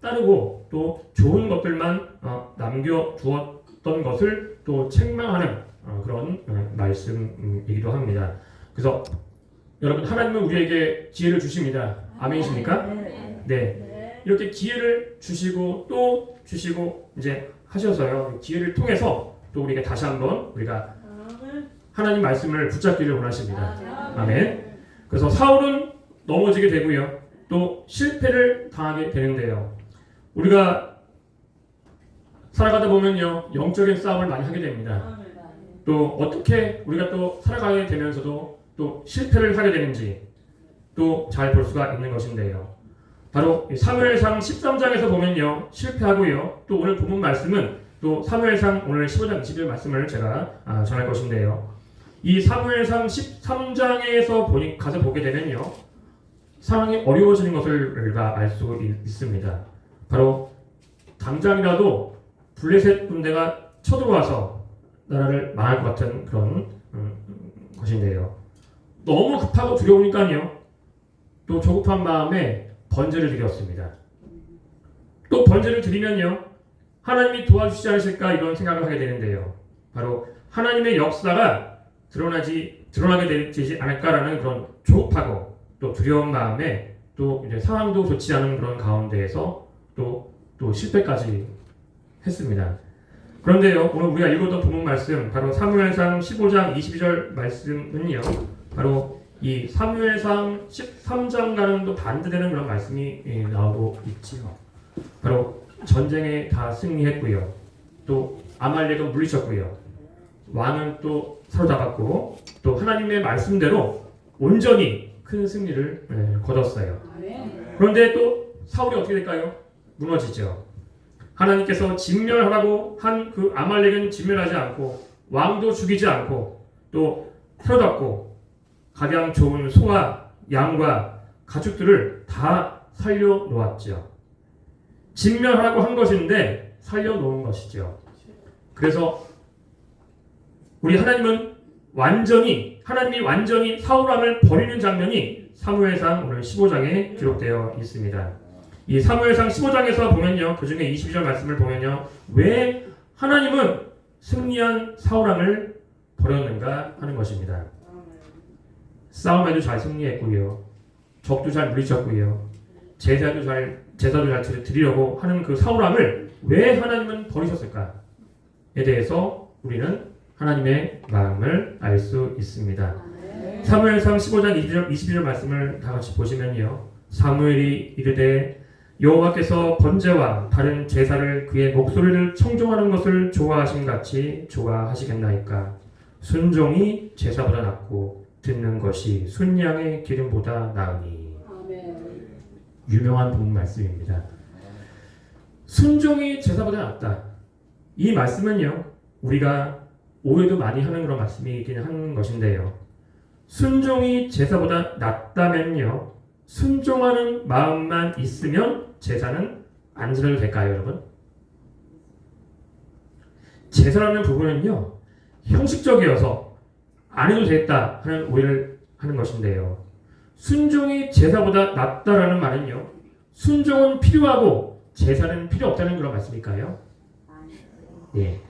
따르고 또 좋은 것들만 남겨두었던 것을 또 책망하는 그런 말씀이기도 합니다. 그래서 여러분, 하나님은 우리에게 기회를 주십니다. 아멘이십니까? 네. 이렇게 기회를 주시고 또 주시고 이제 하셔서요. 기회를 통해서 또 우리가 다시 한번 우리가 하나님 말씀을 붙잡기를 원하십니다. 아멘. 그래서 사울은 넘어지게 되고요. 또 실패를 당하게 되는데요. 우리가 살아가다 보면요, 영적인 싸움을 많이 하게 됩니다. 또 어떻게 우리가 또 살아가게 되면서도 또 실패를 하게 되는지 또 잘 볼 수가 있는 것인데요. 바로 사무엘상 13장에서 보면요, 실패하고요. 또 오늘 본문 말씀은 또 사무엘상 오늘 15장 20절 말씀을 제가 전할 것인데요. 이 사무엘상 13장에서 가서 보게 되면요, 상황이 어려워지는 것을 우리가 알 수 있습니다. 바로 당장이라도 블레셋 군대가 쳐들어와서 나라를 망할 것 같은 그런 것인데요. 너무 급하고 두려우니까요, 또 조급한 마음에 번제를 드렸습니다. 또 번제를 드리면요, 하나님이 도와주시지 않으실까 이런 생각을 하게 되는데요. 바로 하나님의 역사가 드러나게 되지 않을까라는 그런 조급하고 또 두려운 마음에 또 이제 상황도 좋지 않은 그런 가운데에서 또 실패까지 했습니다. 그런데요, 오늘 우리가 읽었던 본문 말씀, 바로 사무엘상 15장 22절 말씀은요, 바로 이 사무엘상 13장과는 또 반대되는 그런 말씀이 나오고 있지요. 바로 전쟁에 다 승리했고요. 또 아말렉은 물리쳤고요. 왕은 또 사로잡았고 또 하나님의 말씀대로 온전히 큰 승리를 거뒀어요. 그런데 또 사울이 어떻게 될까요? 무너지죠. 하나님께서 진멸하라고 한 그 아말렉은 진멸하지 않고 왕도 죽이지 않고 또 사로잡고 가장 좋은 소와 양과 가축들을 다 살려놓았죠. 진멸하라고 한 것인데 살려놓은 것이죠. 그래서 우리 하나님이 완전히 사울왕을 버리는 장면이 사무엘상 오늘 15장에 기록되어 있습니다. 이 사무엘상 15장에서 보면요, 그 중에 22절 말씀을 보면요, 왜 하나님은 승리한 사울왕을 버렸는가 하는 것입니다. 싸움에도 잘 승리했고요, 적도 잘 물리쳤고요, 제사도 잘 드리려고 하는 그 사울왕을 왜 하나님은 버리셨을까에 대해서 우리는 하나님의 마음을 알 수 있습니다. 사무엘상 15장 22절 말씀을 다 같이 보시면요, 사무엘이 이르되 여호와께서 번제와 다른 제사를 그의 목소리를 청종하는 것을 좋아하심 같이 좋아하시겠나이까. 순종이 제사보다 낫고 듣는 것이 순양의 기름보다 나으니. 유명한 본문 말씀입니다. 순종이 제사보다 낫다. 이 말씀은요, 우리가 오해도 많이 하는 그런 말씀이긴 하는 것인데요. 순종이 제사보다 낫다면요, 순종하는 마음만 있으면 제사는 안 드려도 될까요, 여러분? 제사라는 부분은요, 형식적이어서 안 해도 됐다 하는 오해를 하는 것인데요. 순종이 제사보다 낫다라는 말은요, 순종은 필요하고 제사는 필요 없다는 그런 말씀일까요? 예.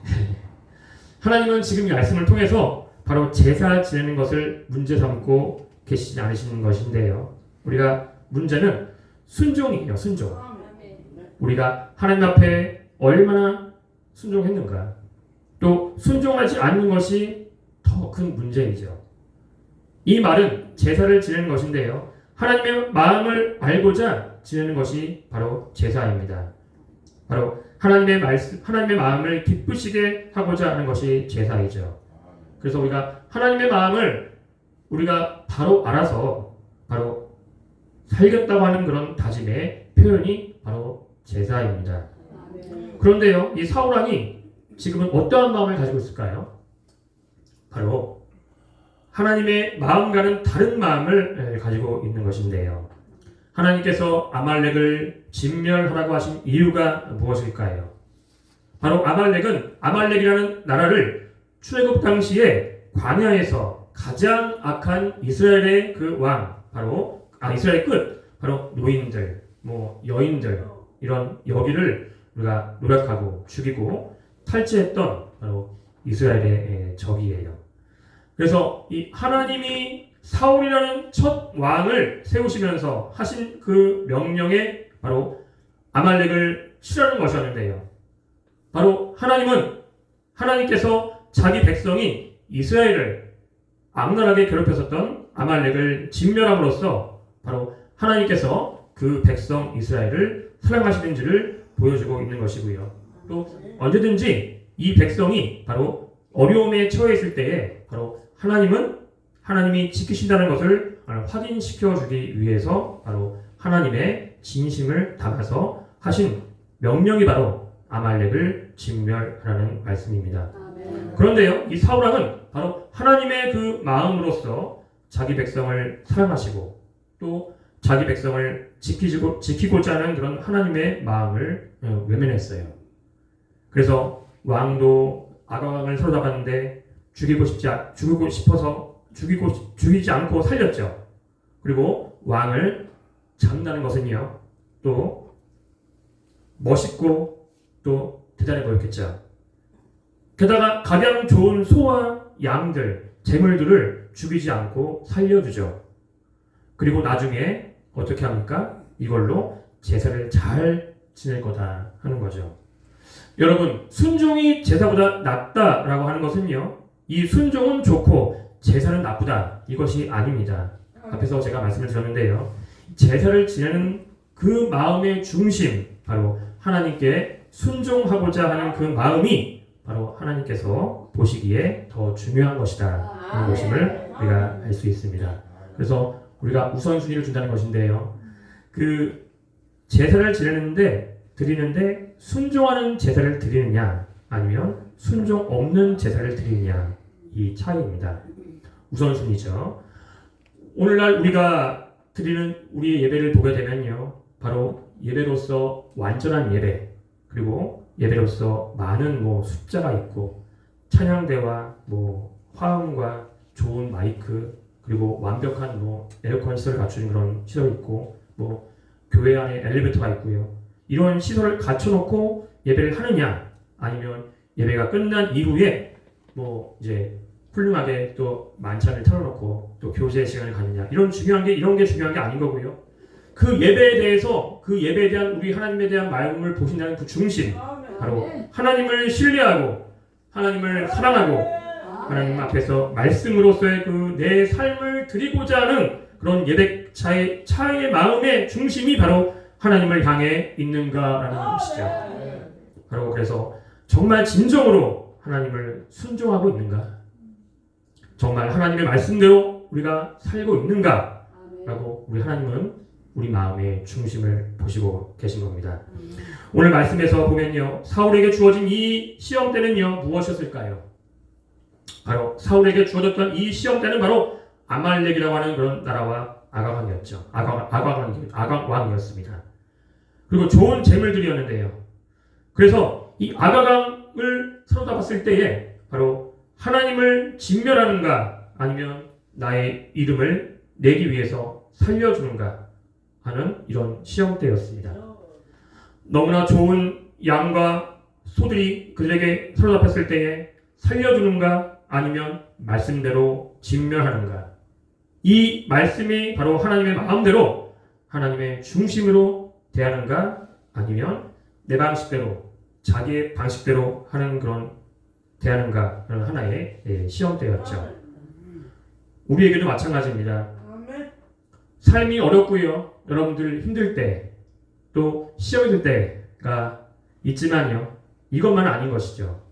하나님은 지금 이 말씀을 통해서 바로 제사 지내는 것을 문제 삼고 계시지 않으시는 것인데요. 우리가 문제는 순종이에요. 순종. 우리가 하나님 앞에 얼마나 순종했는가. 또 순종하지 않는 것이 더 큰 문제이죠. 이 말은 제사를 지내는 것인데요. 하나님의 마음을 알고자 지내는 것이 바로 제사입니다. 바로 하나님의 마음을 기쁘시게 하고자 하는 것이 제사이죠. 그래서 우리가 하나님의 마음을 우리가 바로 알아서 바로 살겠다고 하는 그런 다짐의 표현이 바로 제사입니다. 그런데요, 이 사울왕이 지금은 어떠한 마음을 가지고 있을까요? 바로 하나님의 마음과는 다른 마음을 가지고 있는 것인데요. 하나님께서 아말렉을 진멸하라고 하신 이유가 무엇일까요? 바로 아말렉이라는 나라를 출애굽 당시에 광야에서 가장 악한 이스라엘의 그 왕, 바로 이스라엘 끝, 바로 노인들, 여인들, 이런 여기를 우리가 노력하고 죽이고 탈취했던 바로 이스라엘의 적이에요. 그래서 이 하나님이 사울이라는 첫 왕을 세우시면서 하신 그 명령에 바로 아말렉을 치라는 것이었는데요. 바로 하나님께서 자기 백성이 이스라엘을 악랄하게 괴롭혔었던 아말렉을 진멸함으로써 바로 하나님께서 그 백성 이스라엘을 사랑하시는지를 보여주고 있는 것이고요. 또 언제든지 이 백성이 바로 어려움에 처해 있을 때에 바로 하나님이 지키신다는 것을 확인시켜 주기 위해서 바로 하나님의 진심을 담아서 하신 명령이 바로 아말렉을 진멸하라는 말씀입니다. 그런데요, 이 사울왕은 바로 하나님의 그 마음으로서 자기 백성을 사랑하시고 또 자기 백성을 지키고자 하는 그런 하나님의 마음을 외면했어요. 그래서 왕도 아가왕을 사로잡았는데 죽이지 않고 살렸죠. 그리고 왕을 잡는다는 것은요, 또 멋있고 또 대단해 보였겠죠. 게다가 가장 좋은 소와 양들, 재물들을 죽이지 않고 살려주죠. 그리고 나중에 어떻게 합니까? 이걸로 제사를 잘 지낼 거다 하는 거죠. 여러분, 순종이 제사보다 낫다라고 하는 것은요, 이 순종은 좋고 제사는 나쁘다, 이것이 아닙니다. 앞에서 제가 말씀을 드렸는데요, 제사를 지내는 그 마음의 중심, 바로 하나님께 순종하고자 하는 그 마음이 바로 하나님께서 보시기에 더 중요한 것이다 하는 것임을 우리가 알 수 있습니다. 그래서 우리가 우선순위를 준다는 것인데요, 그 제사를 드리는데 순종하는 제사를 드리느냐 아니면 순종 없는 제사를 드리느냐, 이 차이입니다. 우선순위죠. 오늘날 우리가 드리는 우리의 예배를 보게 되면요, 바로 예배로서 완전한 예배, 그리고 예배로서 많은 숫자가 있고 찬양대와 화음과 좋은 마이크, 그리고 완벽한 에어컨 시설을 갖춘 그런 시설이 있고 교회 안에 엘리베이터가 있고요. 이런 시설을 갖춰놓고 예배를 하느냐, 아니면 예배가 끝난 이후에 이제 훌륭하게 또 만찬을 차려놓고 또 교제 시간을 갖느냐, 이런 게 중요한 게 아닌 거고요. 그 예배에 대한 우리 하나님에 대한 마음을 보신다는 그 중심, 바로 하나님을 신뢰하고 하나님을 사랑하고 하나님 앞에서 말씀으로서의 그 내 삶을 드리고자 하는 그런 예배 차의 마음의 중심이 바로 하나님을 향해 있는가라는 것이죠. 바로 그래서 정말 진정으로 하나님을 순종하고 있는가? 정말 하나님의 말씀대로 우리가 살고 있는가? 라고 우리 하나님은 우리 마음의 중심을 보시고 계신 겁니다. 오늘 말씀에서 보면요, 사울에게 주어진 이 시험 때는요, 무엇이었을까요? 바로 사울에게 주어졌던 이 시험 때는 바로 아말렉이라고 하는 그런 나라와 아가왕이었죠. 아가왕이었습니다. 그리고 좋은 재물들이었는데요. 그래서 이 아가왕을 사로잡았을 때에 바로 하나님을 진멸하는가 아니면 나의 이름을 내기 위해서 살려주는가 하는 이런 시험 때였습니다. 너무나 좋은 양과 소들이 그들에게 사로잡혔을 때에 살려주는가 아니면 말씀대로 진멸하는가, 이 말씀이 바로 하나님의 마음대로 하나님의 중심으로 대하는가 아니면 내 방식대로 자기의 방식대로 하는 그런 대하는가 하는 하나의 시험대였죠. 우리에게도 마찬가지입니다. 삶이 어렵고요, 여러분들 힘들 때 또 시험이 들 때가 있지만요, 이것만은 아닌 것이죠.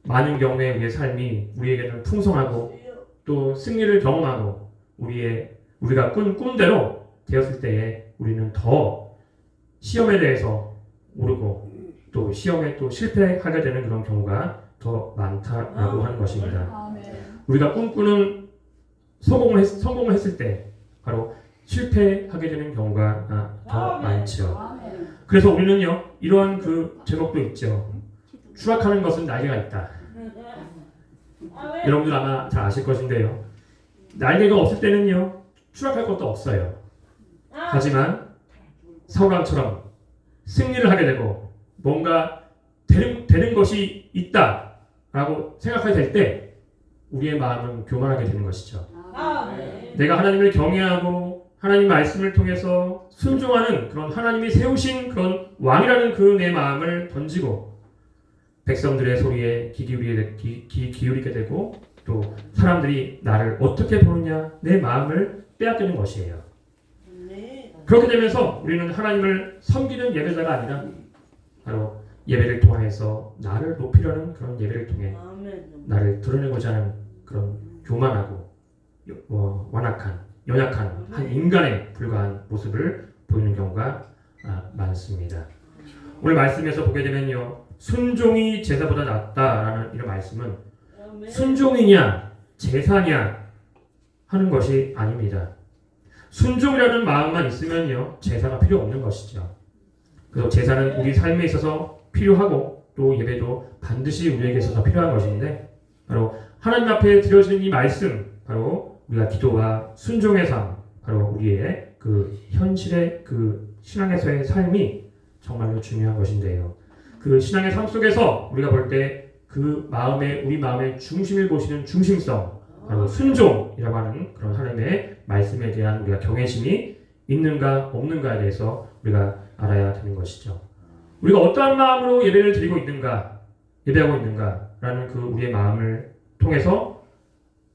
많은 경우에 우리의 삶이 우리에게는 풍성하고 또 승리를 경험하고 우리가 꾼 꿈대로 되었을 때에 우리는 더 시험에 대해서 모르고 또 시험에 또 실패하게 되는 그런 경우가 더 많다라고 하는 것입니다. 우리가 꿈꾸는 성공을 했을 때 바로 실패하게 되는 경우가 더 많죠. 그래서 우리는요, 이러한 그 제목도 있죠. 추락하는 것은 날개가 있다. 여러분들 아마 잘 아실 것인데요, 날개가 없을 때는요, 추락할 것도 없어요. 하지만 사울왕처럼 승리를 하게 되고 뭔가 되는 것이 있다라고 생각하게 될 때 우리의 마음은 교만하게 되는 것이죠. 내가 하나님을 경외하고 하나님 말씀을 통해서 순종하는 그런 하나님이 세우신 그런 왕이라는 그 내 마음을 던지고 백성들의 소리에 귀 기울이게 되고 또 사람들이 나를 어떻게 보느냐 내 마음을 빼앗기는 것이에요. 그렇게 되면서 우리는 하나님을 섬기는 예배자가 아니라 바로 예배를 통해서 나를 높이려는 그런 예배를 통해 나를 드러내고자 하는 그런 교만하고 완악한 연약한 한 인간에 불과한 모습을 보이는 경우가 많습니다. 오늘 말씀에서 보게 되면요, 순종이 제사보다 낫다라는 이런 말씀은 순종이냐 제사냐 하는 것이 아닙니다. 순종이라는 마음만 있으면요 제사가 필요 없는 것이죠. 그래서 제사는 우리 삶에 있어서 필요하고 또 예배도 반드시 우리에게 있어서 필요한 것인데 바로 하나님 앞에 드려지는 이 말씀, 바로 우리가 기도와 순종의 삶, 바로 우리의 그 현실의 그 신앙에서의 삶이 정말로 중요한 것인데요. 그 신앙의 삶 속에서 우리가 볼 때 그 우리 마음의 중심을 보시는 중심성, 바로 순종이라고 하는 그런 하나님의 말씀에 대한 우리가 경외심이 있는가 없는가에 대해서 우리가 알아야 되는 것이죠. 우리가 어떠한 마음으로 예배를 드리고 있는가, 예배하고 있는가라는 그 우리의 마음을 통해서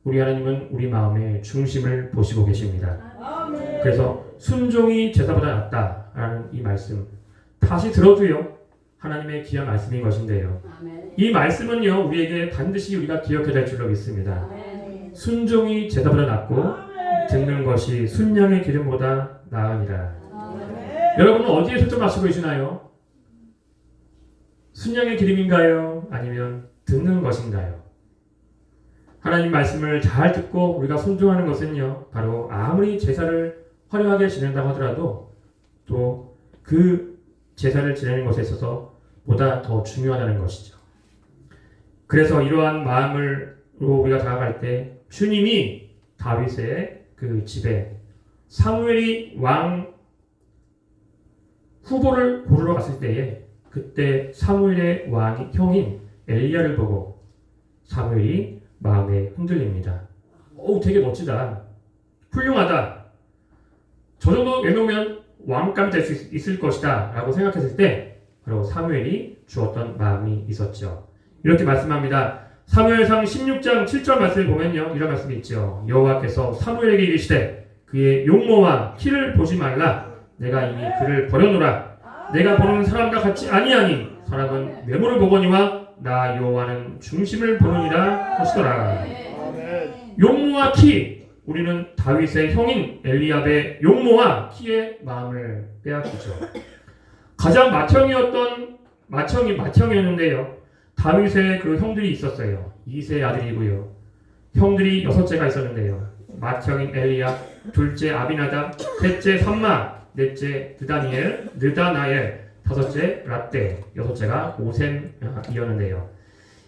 우리 하나님은 우리 마음의 중심을 보시고 계십니다. 그래서 순종이 제사보다 낫다라는 이 말씀 다시 들어도요 하나님의 귀한 말씀인 것인데요. 이 말씀은요 우리에게 반드시 우리가 기억해야 될 줄로 믿습니다. 순종이 제사보다 낫고 듣는 것이 순양의 기름보다 나으니라. 여러분은 어디에 초점하시고 계시나요? 순양의 기름인가요? 아니면 듣는 것인가요? 하나님 말씀을 잘 듣고 우리가 순종하는 것은요 바로 아무리 제사를 화려하게 지낸다고 하더라도 또 그 제사를 지내는 것에 있어서 보다 더 중요하다는 것이죠. 그래서 이러한 마음으로 우리가 다가갈 때 주님이 다윗의 그 집에 사무엘이 왕 후보를 고르러 갔을 때에 그때 사무엘의 형인 엘리야를 보고 사무엘이 마음에 흔들립니다. 되게 멋지다. 훌륭하다. 저 정도 외모면 왕감이 될 수 있을 것이다 라고 생각했을 때 바로 사무엘이 주었던 마음이 있었죠. 이렇게 말씀합니다. 사무엘상 16장 7절 말씀을 보면요 이런 말씀이 있죠. 여호와께서 사무엘에게 이르시되 그의 용모와 키를 보지 말라. 내가 이미 그를 버려놓으라. 내가 보는 사람과 같지 아니하니 사람은 외모를 보거니와 나 여호와는 중심을 보느니라 하시더라. 용모와 키, 우리는 다윗의 형인 엘리압의 용모와 키의 마음을 빼앗기죠. 가장 맏형이었는데요. 다윗의 그 형들이 있었어요. 2세 아들이고요. 형들이 6제가 있었는데요. 맏형인 엘리압, 둘째 아비나답, 셋째 삼마, 넷째 느다나엘, 다섯째 라떼, 6제가 오셈이었는데요.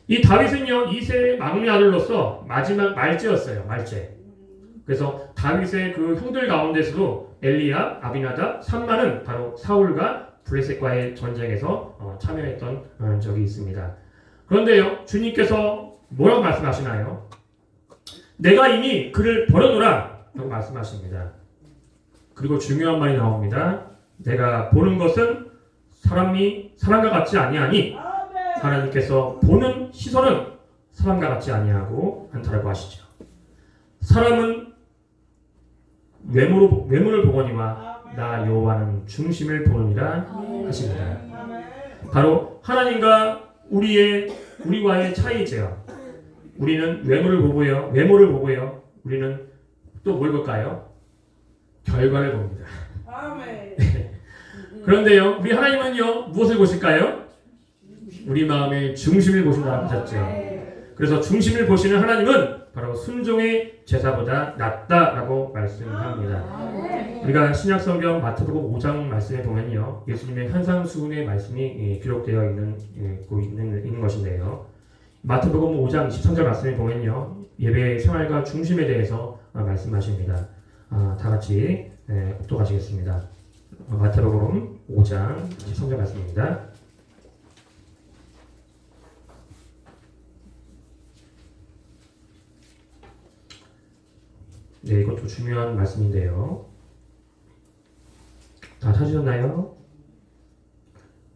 이 다윗은요 2세 막내 아들로서 마지막 말째였어요. 말째. 그래서 다윗의 그 형들 가운데서도 엘리압, 아비나답, 삼마는 바로 사울과 블레셋과의 전쟁에서 참여했던 적이 있습니다. 그런데요 주님께서 뭐라고 말씀하시나요? 내가 이미 그를 버려놓으라 라고 말씀하십니다. 그리고 중요한 말이 나옵니다. 내가 보는 것은 사람과 같지 아니하니 하나님께서 보는 시선은 사람과 같지 아니하고 않다라고 하시죠. 사람은 외모를 보거니와 나 여호와는 중심을 보느니라 하십니다. 바로 하나님과 우리와의 차이죠. 우리는 외모를 보고요. 우리는 또 뭘 볼까요? 결과를 봅니다. 그런데요, 우리 하나님은요 무엇을 보실까요? 우리 마음의 중심을 보신다고 하셨죠. 그래서 중심을 보시는 하나님은 바로 순종의 제사보다 낫다라고 말씀합니다. 우리가 신약성경 마태복음 5장 말씀에 보면요, 예수님의 현상수훈의 말씀이 기록되어 있는 것인데요. 마태복음 5장 23절 말씀에 보면요, 예배 생활과 중심에 대해서 말씀하십니다. 다 같이 독독하시겠습니다. 마태복음 5장 13절 말씀입니다. 네, 이것도 중요한 말씀인데요. 다 찾으셨나요?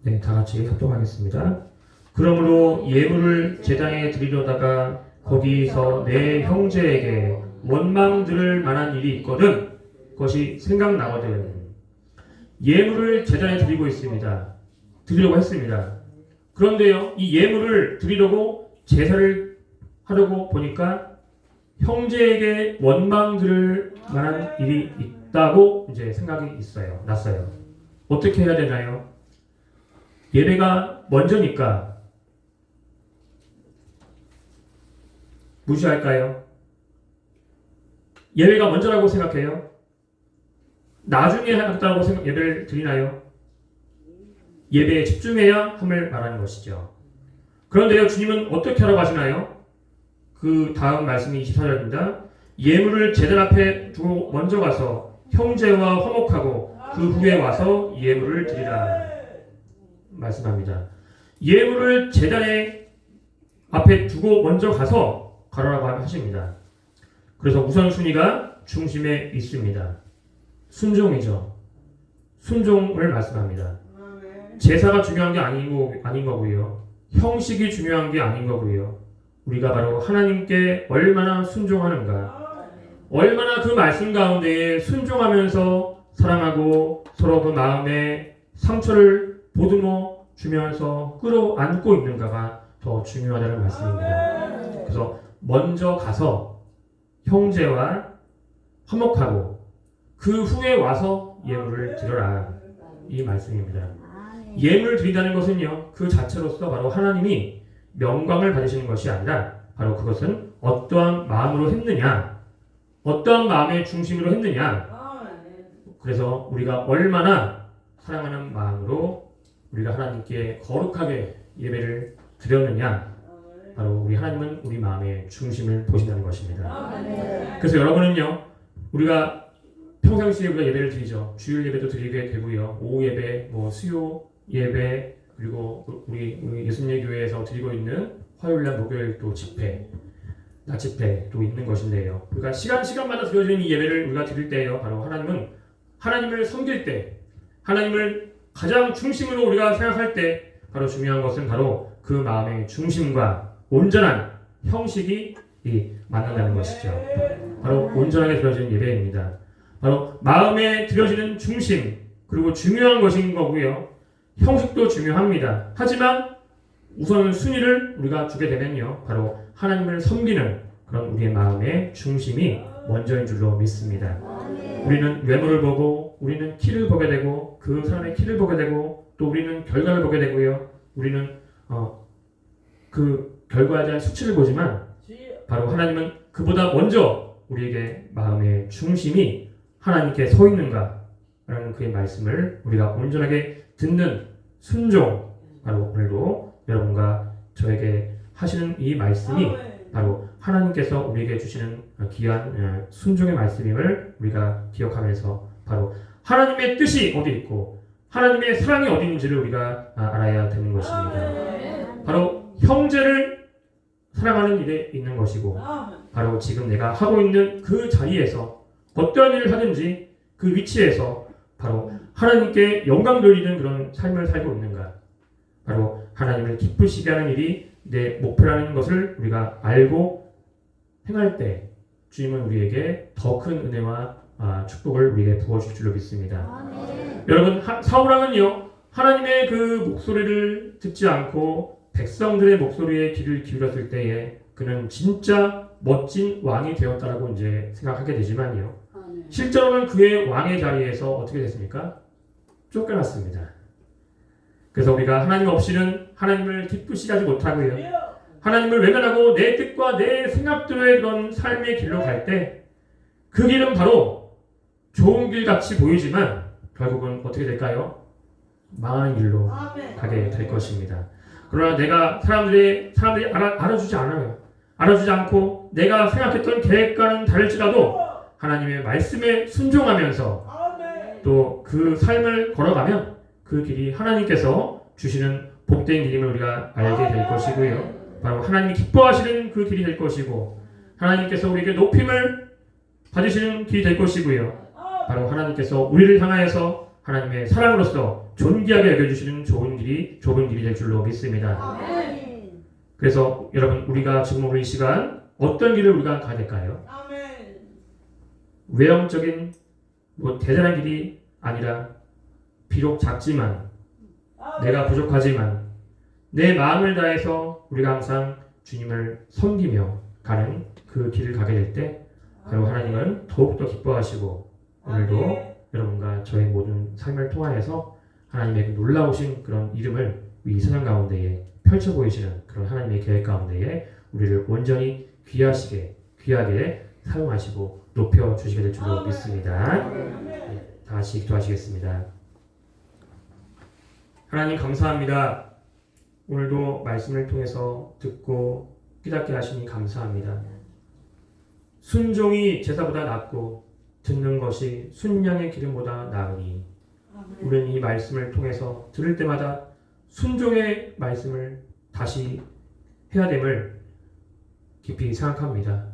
네, 다 같이 협동하겠습니다. 그러므로 예물을 제단에 드리려다가 거기서 내 형제에게 원망 들을 만한 일이 있거든 그것이 생각나거든. 예물을 제단에 드리고 있습니다. 드리려고 했습니다. 그런데요, 이 예물을 드리려고 제사를 하려고 보니까 형제에게 원망 들을 만한 일이 있다고 이제 생각이 났어요. 어떻게 해야 되나요? 예배가 먼저니까 무시할까요? 예배가 먼저라고 생각해요? 나중에 하겠다고 예배를 드리나요? 예배에 집중해야 함을 말하는 것이죠. 그런데요, 주님은 어떻게 하라고 하시나요? 그 다음 말씀이 24절입니다. 예물을 제단 앞에 두고 먼저 가서 형제와 화목하고 그 후에 와서 예물을 드리라 말씀합니다. 예물을 제단에 앞에 두고 먼저 가서 가라라고 하십니다. 그래서 우선순위가 중심에 있습니다. 순종이죠. 순종을 말씀합니다. 제사가 중요한 게 아닌 거고요. 형식이 중요한 게 아닌 거고요. 우리가 바로 하나님께 얼마나 순종하는가, 얼마나 그 말씀 가운데에 순종하면서 사랑하고 서로 그 마음에 상처를 보듬어 주면서 끌어안고 있는가가 더 중요하다는 말씀입니다. 그래서 먼저 가서 형제와 화목하고 그 후에 와서 예물을 드려라 이 말씀입니다. 예물 드린다는 것은요, 그 자체로서 바로 하나님이 명광을 받으시는 것이 아니라 바로 그것은 어떠한 마음으로 했느냐, 어떠한 마음의 중심으로 했느냐. 그래서 우리가 얼마나 사랑하는 마음으로 우리가 하나님께 거룩하게 예배를 드렸느냐, 바로 우리 하나님은 우리 마음의 중심을 보신다는 것입니다. 그래서 여러분은요, 우리가 평상시에 우리가 예배를 드리죠. 주일 예배도 드리게 되고요, 오후 예배, 수요 예배, 그리고 우리 예수님의 교회에서 드리고 있는 화요일날 목요일 또 집회, 낮 집회도 있는 것인데요. 우리가 시간마다 드려지는 이 예배를 우리가 드릴 때요, 바로 하나님을 섬길 때, 하나님을 가장 중심으로 우리가 생각할 때, 바로 중요한 것은 바로 그 마음의 중심과 온전한 형식이 만난다는 것이죠. 바로 온전하게 드려지는 예배입니다. 바로 마음에 드려지는 중심, 그리고 중요한 것인 거고요. 형식도 중요합니다. 하지만 우선 순위를 우리가 주게 되면요, 바로 하나님을 섬기는 그런 우리의 마음의 중심이 먼저인 줄로 믿습니다. 우리는 외모를 보고, 우리는 키를 보게 되고, 그 사람의 키를 보게 되고, 또 우리는 결과를 보게 되고요. 우리는 그 결과에 대한 수치를 보지만 바로 하나님은 그보다 먼저 우리에게 마음의 중심이 하나님께 서 있는가라는 그의 말씀을 우리가 온전하게 듣는 순종, 바로 오늘도 여러분과 저에게 하시는 이 말씀이 바로 하나님께서 우리에게 주시는 귀한 순종의 말씀임을 우리가 기억하면서 바로 하나님의 뜻이 어디 있고 하나님의 사랑이 어디 있는지를 우리가 알아야 되는 것입니다. 바로 형제를 사랑하는 일에 있는 것이고, 바로 지금 내가 하고 있는 그 자리에서 어떠한 일을 하든지 그 위치에서 바로 하나님께 영광 돌리는 그런 삶을 살고 있는가, 바로 하나님을 기쁘시게 하는 일이 내 목표라는 것을 우리가 알고 행할 때 주님은 우리에게 더 큰 은혜와 축복을 우리에게 부어주실 줄로 믿습니다. 여러분, 사울왕은요, 하나님의 그 목소리를 듣지 않고 백성들의 목소리에 귀를 기울였을 때에 그는 진짜 멋진 왕이 되었다라고 이제 생각하게 되지만요, 실제로는 그의 왕의 자리에서 어떻게 됐습니까? 쫓겨났습니다. 그래서 우리가 하나님 없이는 하나님을 기쁘시게 하지 못하고요, 하나님을 외면하고 내 뜻과 내 생각대로의 그런 삶의 길로 갈 때 그 길은 바로 좋은 길 같이 보이지만 결국은 어떻게 될까요? 망하는 길로 가게 될 것입니다. 그러나 내가 사람들이 알아주지 않아요. 알아주지 않고 내가 생각했던 계획과는 다를지라도 하나님의 말씀에 순종하면서 또 그 삶을 걸어가면 그 길이 하나님께서 주시는 복된 길임을 우리가 알게 될 것이고요. 바로 하나님이 기뻐하시는 그 길이 될 것이고 하나님께서 우리에게 높임을 받으시는 길이 될 것이고요. 바로 하나님께서 우리를 향하여서 하나님의 사랑으로서 존귀하게 여겨주시는 좁은 길이 될 줄로 믿습니다. 그래서 여러분 우리가 지금 오늘 이 시간 어떤 길을 우리가 가야 될까요? 외형적인 대단한 길이 아니라 비록 작지만 내가 부족하지만 내 마음을 다해서 우리가 항상 주님을 섬기며 가는 그 길을 가게 될 때 바로 하나님은 더욱더 기뻐하시고 오늘도 여러분과 저의 모든 삶을 통하여서 하나님의 놀라우신 그런 이름을 이 세상 가운데에 펼쳐 보이시는 그런 하나님의 계획 가운데에 우리를 온전히 귀하게 사용하시고 높여 주시게 될 줄로 믿습니다. 네, 다 같이 기도하시겠습니다. 하나님 감사합니다. 오늘도 말씀을 통해서 듣고 깨닫게 하시니 감사합니다. 순종이 제사보다 낫고 듣는 것이 순양의 기름보다 나으니 우리는 이 말씀을 통해서 들을 때마다 순종의 말씀을 다시 해야 됨을 깊이 생각합니다.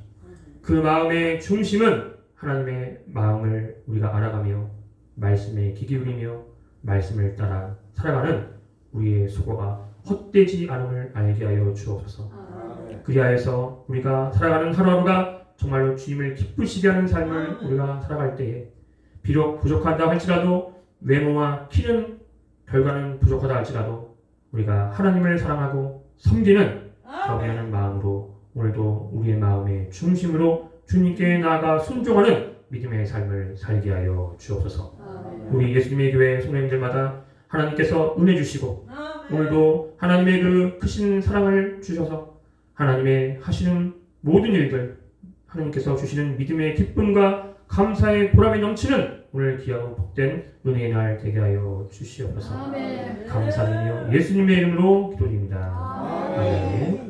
그 마음의 중심은 하나님의 마음을 우리가 알아가며 말씀에 귀 기울이며 말씀을 따라 살아가는 우리의 수고가 헛되지 않음을 알게 하여 주옵소서. 그리하여서 우리가 살아가는 하루하루가 정말로 주님을 기쁘시게 하는 삶을 우리가 살아갈 때에 비록 부족하다 할지라도 외모와 키는 결과는 부족하다 할지라도 우리가 하나님을 사랑하고 섬기는 경외하는 마음으로 오늘도 우리의 마음의 중심으로 주님께 나아가 순종하는 믿음의 삶을 살게 하여 주옵소서. 우리 예수님의 교회 성도님들마다 하나님께서 은혜 주시고 오늘도 하나님의 그 크신 사랑을 주셔서 하나님의 하시는 모든 일들 하나님께서 주시는 믿음의 기쁨과 감사의 보람이 넘치는 오늘 귀하고 복된 은혜의 날 되게 하여 주시옵소서. 감사드리며 예수님의 이름으로 기도드립니다. 아멘.